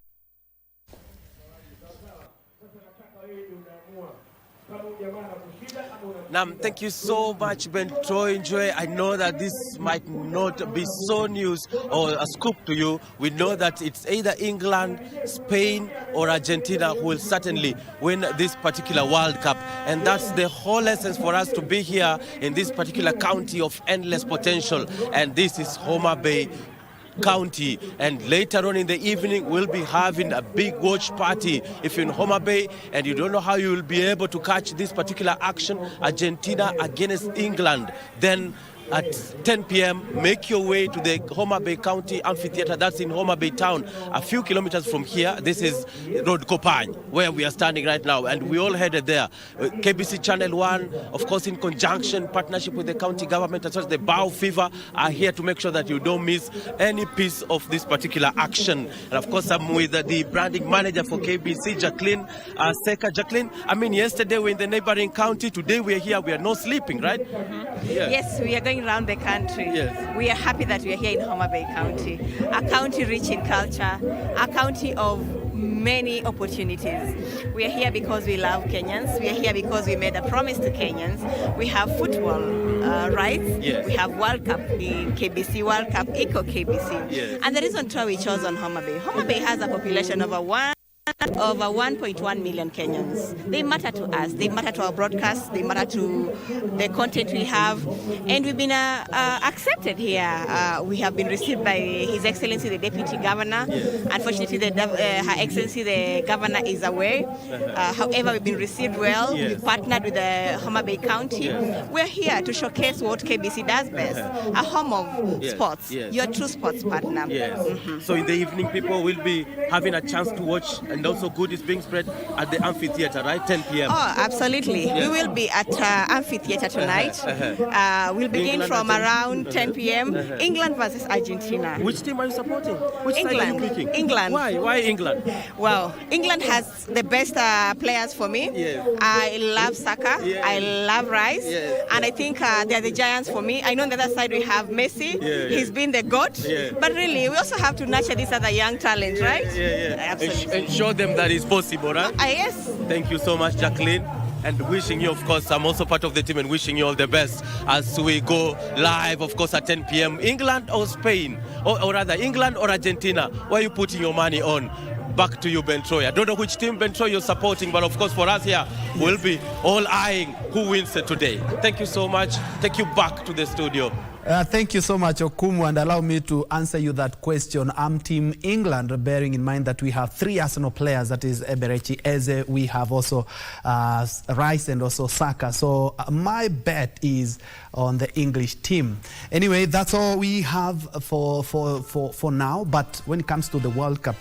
Thank you so much, Njue. I know that this might not be so news or a scoop to you. We know that it's either England, Spain, or Argentina who will certainly win this particular World Cup. And that's the whole essence for us to be here in this particular county of endless potential. And this is Homa Bay County, and later on in the evening we'll be having a big watch party. If you're in Homa Bay and you don't know how you will be able to catch this particular action, Argentina against England, then at 10 p.m. make your way to the Homa Bay County Amphitheater. That's in Homa Bay town, a few kilometers from here. This is Road Kopany, where we are standing right now, and we all headed there. KBC Channel 1, of course, in conjunction, partnership with the county government, as well as the Bow Fever, are here to make sure that you don't miss any piece of this particular action. And of course, I'm with the branding manager for KBC, Jacqueline Seka. Jacqueline, I mean, yesterday we were in the neighboring county. Today we are here. We are not sleeping, right? Mm-hmm. Yeah. Yes, we are going around the country. Yes. We are happy that we are here in Homa Bay County, a county rich in culture, a county of many opportunities. We are here because we love Kenyans. We are here because we made a promise to Kenyans. We have football rights. Yes. We have World Cup, the KBC World Cup, Eco KBC. Yes. And the reason why we chose on Homa Bay. Homa Bay has a population of over 1.1 million Kenyans. They matter to us. They matter to our broadcasts. They matter to the content we have. And we've been accepted here. We have been received by His Excellency the Deputy Governor. Yes. Unfortunately, Her Excellency the Governor is away. However, we've been received well. Yes. We've partnered with the Homa Bay County. Yes. We're here to showcase what KBC does best. A home of Yes. sports. Yes. Your true sports partner. Yes. So in the evening, people will be having a chance to watch, and also goodies being spread at the amphitheater, right? 10 p.m. Oh, absolutely. Yes. We will be at amphitheater tonight. We'll begin England from around 10 p.m. Uh-huh. England versus Argentina. Which team are you supporting? Which England. side are you picking? England. Why England? Well, England has the best players for me. Yes. I love Saka. Yes. I love Rice. Yes. And I think they're the giants for me. I know on the other side we have Messi. Yeah, He's been the GOAT. Yeah. But really, we also have to nurture these other young talent, right? Yeah. Absolutely. And show them that it's possible, right? Yes. Thank you so much, Jacqueline. And wishing you, of course, I'm also part of the team, and wishing you all the best as we go live, of course, at 10 p.m. England or Spain, or rather England or Argentina. Where are you putting your money on? Back to you, Ben Troy. I don't know which team, Ben Troy, you're supporting, but of course for us here, we'll be all eyeing who wins it today. Thank you so much. Take you back to the studio. Thank you so much, Okumu, and allow me to answer you that question. I'm Team England, bearing in mind that we have 3 Arsenal players, that is Eberechi Eze, we have also Rice and also Saka. So my bet is on the English team. Anyway, that's all we have for now. But when it comes to the World Cup,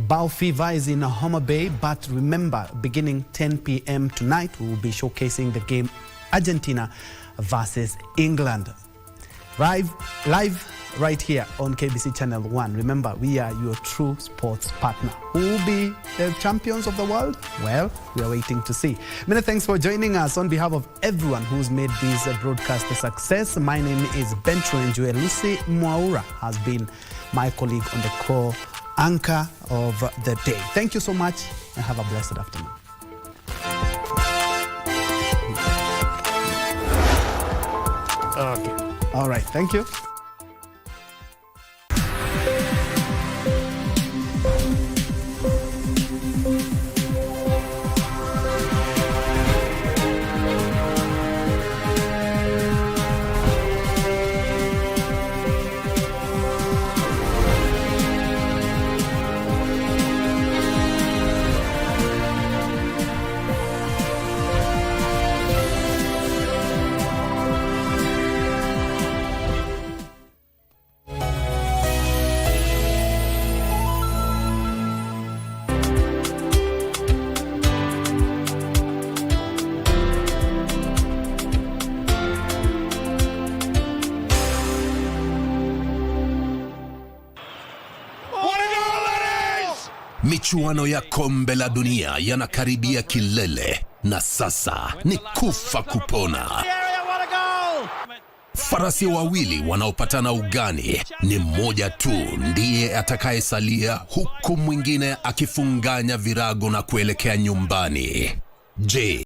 Bow Fever is in Homa Bay. But remember, beginning 10 p.m. tonight, we will be showcasing the game Argentina versus England. Live right here on KBC Channel 1. Remember, we are your true sports partner. Who will be the champions of the world? Well, we are waiting to see. Many thanks for joining us. On behalf of everyone who's made this broadcast a success, my name is Bentro Njue. Lucy Mwaura has been my colleague on the co-anchor of the day. Thank you so much and have a blessed afternoon. Okay. All right. Thank you. Michuano ya kombe la dunia yanakaribia kilele na sasa ni kufa kupona. Farasi wawili wanaopatana ugani, ni mmoja tu ndiye atakayesalia, huku mwingine akifunganya virago na kuelekea nyumbani. Je,